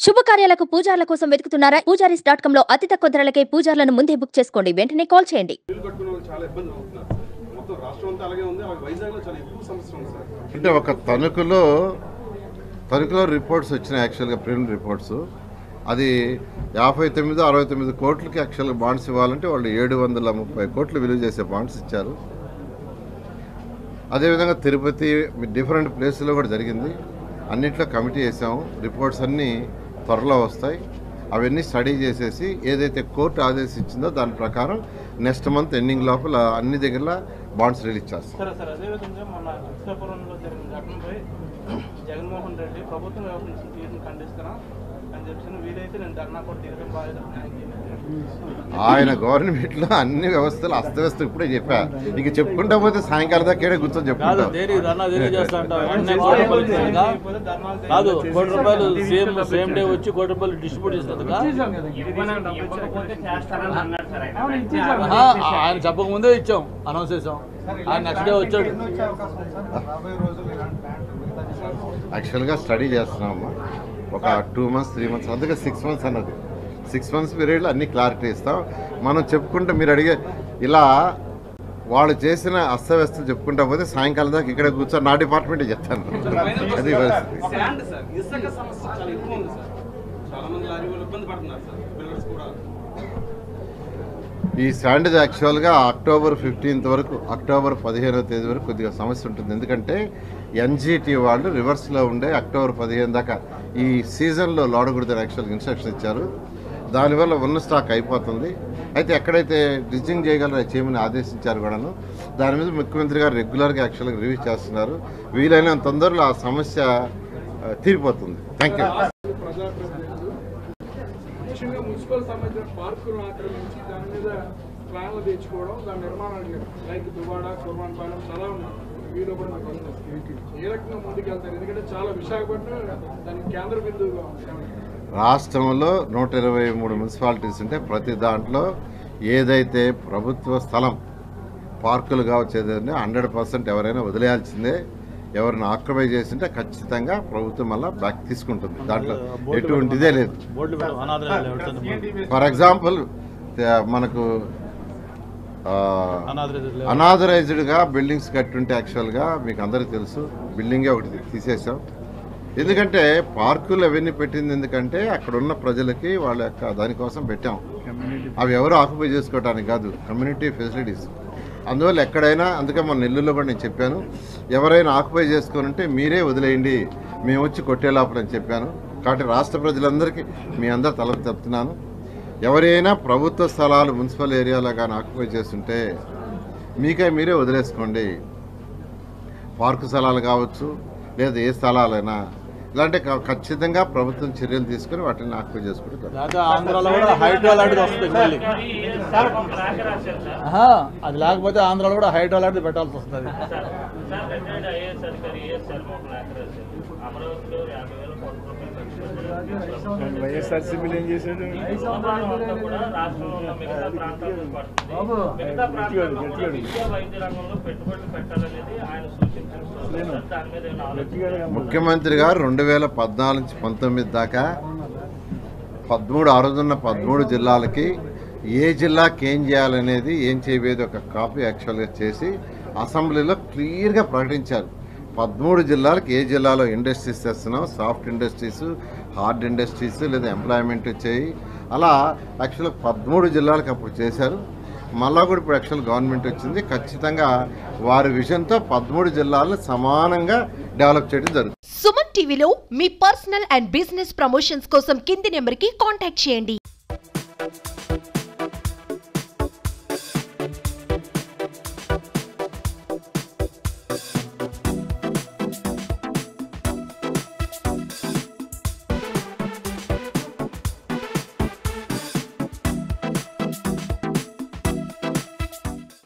శుభకార్యాలకు పూజార్ల కోసం వెతుకుతున్నారా? పూజారీస్.com లో అతి తక్కువ ధరలకే పూజార్లను ముందే బుక్ చేసుకోండి. వెంటనే కాల్ చేయండి. అంటే ఒక తణుకులో రిపోర్ట్స్ వచ్చినాయి. యాక్చువల్గా ప్రిలిమినరీ రిపోర్ట్స్ అది 59-69 కోట్లకి యాక్చువల్గా బాండ్స్ ఇవ్వాలంటే వాళ్ళు 730 కోట్లు విలువ చేసే బాండ్స్ ఇచ్చారు. అదేవిధంగా తిరుపతి డిఫరెంట్ ప్లేసుల్లో కూడా జరిగింది. అన్నింటిలో కమిటీ వేసాము. రిపోర్ట్స్ అన్నీ త్వరలో వస్తాయి. అవన్నీ స్టడీ చేసేసి ఏదైతే కోర్టు ఆదేశించిందో దాని ప్రకారం నెక్స్ట్ మంత్ ఎండింగ్ లోపల అన్ని దగ్గర బాండ్స్ రిలీజ్ చేస్తాం. జగన్మోహన్ రెడ్డి ప్రభుత్వం వ్యవహరించిన తీరును ఖండిస్తున్నా అని చెప్పి వీలైతే నేను ధర్నా కూడా తీరడం బాధ్యత. ఆయన గవర్నమెంట్లో అన్ని వ్యవస్థలు అస్తవ్యస్తం ఇప్పుడే చెప్పా. ఇక చెప్పుకుంటా పోతే సాయంకాలం దాకా కూర్చొని చెప్పుకుంటాం. సేమ్ డే వచ్చి ₹1 కోటి డిస్ట్రిబ్యూట్ చేస్తారు. ఆయన చెప్పకముందే ఇచ్చాం, అనౌన్స్ చేసాం. ఆయన నెక్స్ట్ డే వచ్చాడు. యాక్చువల్గా స్టడీ చేస్తున్నామమ్మా. ఒక 2 months 3 months అందుకే 6 months అన్నది. 6 months పీరియడ్లో అన్ని క్లారిటీ ఇస్తాం. మనం చెప్పుకుంటే మీరు అడిగే ఇలా వాళ్ళు చేసిన అస్తవ్యస్తలు చెప్పుకుంటా పోతే సాయంకాలం దాకా ఇక్కడ కూర్చొని నా డిపార్ట్మెంటే చెప్తాను. అది ఈ శాండ్ యాక్చువల్గా అక్టోబర్ 15th వరకు, అక్టోబర్ 15వ తేదీ వరకు కొద్దిగా సమస్య ఉంటుంది. ఎందుకంటే ఎన్జిటి వాళ్ళు రివర్స్లో ఉండే అక్టోబర్ 15 దాకా ఈ సీజన్లో లోడకూడదని యాక్చువల్గా ఇన్స్ట్రక్షన్ ఇచ్చారు. దానివల్ల ఉన్న స్టాక్ అయిపోతుంది. అయితే ఎక్కడైతే డ్రిడ్జింగ్ చేయగలరో చేయమని ఆదేశించారు కూడాను. దాని మీద ముఖ్యమంత్రి గారు రెగ్యులర్గా యాక్చువల్గా రివ్యూ చేస్తున్నారు. వీలైనంత తొందరలో ఆ సమస్య తీరిపోతుంది. Thank you. ముఖ్యంగా మున్సిపల్ సంబంధించిన పార్కులను ఆక్రమించి దాని మీద ప్లాన్లు తెచ్చుకోవడం, దాని నిర్మాణాలు లైక్ దువాడ, కుర్మాన్పాలెం చాలా ఉన్నాయి. వీళ్ళు కూడా నాకు ఏ రకంగా ముందుకెళ్తారు? ఎందుకంటే చాలా విశాఖపట్నం దానికి కేంద్ర బిందువుగా ఉంది. రాష్ట్రంలో 123 మున్సిపాలిటీస్ ఉంటే ప్రతి దాంట్లో ఏదైతే ప్రభుత్వ స్థలం పార్కులు కావచ్చేదంటే 100% ఎవరైనా వదిలేయాల్సిందే. ఎవరిని ఆక్యుపై చేసింటే ఖచ్చితంగా ప్రభుత్వం మళ్ళీ బ్యాక్ తీసుకుంటుంది. దాంట్లో ఎటువంటిదే లేదు. ఫర్ ఎగ్జాంపుల్ మనకు అనాథరైజ్డ్గా బిల్డింగ్స్ కట్టుంటే యాక్చువల్గా మీకు అందరికీ తెలుసు, బిల్డింగే ఒకటి తీసేసాం. ఎందుకంటే పార్కులు అవన్నీ పెట్టింది ఎందుకంటే అక్కడ ఉన్న ప్రజలకి వాళ్ళ యొక్క దానికోసం పెట్టాం. అవి ఎవరు ఆక్యుపై చేసుకోవడానికి కాదు, కమ్యూనిటీ ఫెసిలిటీస్. అందువల్ల ఎక్కడైనా, అందుకే మన నెల్లూరులో కూడా నేను చెప్పాను, ఎవరైనా ఆక్యుపై చేసుకొని ఉంటే మీరే వదిలేయండి, మేము వచ్చి కొట్టే లోపలని చెప్పాను. కాబట్టి రాష్ట్ర ప్రజలందరికీ మీ అందరు తలపు చెప్తున్నాను, ఎవరైనా ప్రభుత్వ స్థలాలు మున్సిపల్ ఏరియాలో కానీ ఆక్యుపై చేస్తుంటే మీరే వదిలేసుకోండి. పార్కు స్థలాలు కావచ్చు లేదా ఏ స్థలాలైనా ఇలాంటి ఖచ్చితంగా ప్రభుత్వం చర్యలు తీసుకుని వాటిని ఆక్యుపై చేసుకుంటారు. ఆంధ్రాలో కూడా హైడ్రో లాంటిది వస్తుంది. అది లేకపోతే ఆంధ్రాలో కూడా హైడ్రో లాంటిది పెట్టాల్సి వస్తుంది. వైఎస్ఆర్సీపీలు ఏం చేశాడు? ముఖ్యమంత్రి గారు 2014 నుంచి 19 దాకా 13 ఆ రోజున్న 13 జిల్లాలకి ఏ జిల్లాకి ఏం చేయాలనేది, ఏం చేయబోయేది ఒక కాపీ యాక్చువల్గా చేసి అసెంబ్లీలో క్లియర్గా ప్రకటించారు. 13 జిల్లాలకు ఏ జిల్లాలో ఇండస్ట్రీస్ చేస్తున్నాం, సాఫ్ట్ ఇండస్ట్రీస్, హార్డ్ ఇండస్ట్రీస్ లేదా ఎంప్లాయ్మెంట్ వచ్చాయి. అలా యాక్చువల్గా 13 జిల్లాలకు అప్పుడు చేశారు. మళ్ళా కూడా ఇప్పుడు యాక్చువల్ గవర్నమెంట్ వచ్చింది. ఖచ్చితంగా వారి విజన్తో 13 జిల్లాలను సమానంగా డెవలప్ చేయడం జరుగుతుంది. సుమన్ టీవీలో మీ పర్సనల్ అండ్ బిజినెస్ ప్రమోషన్స్ కోసం కింది నెంబర్కి కాంటాక్ట్ చేయండి.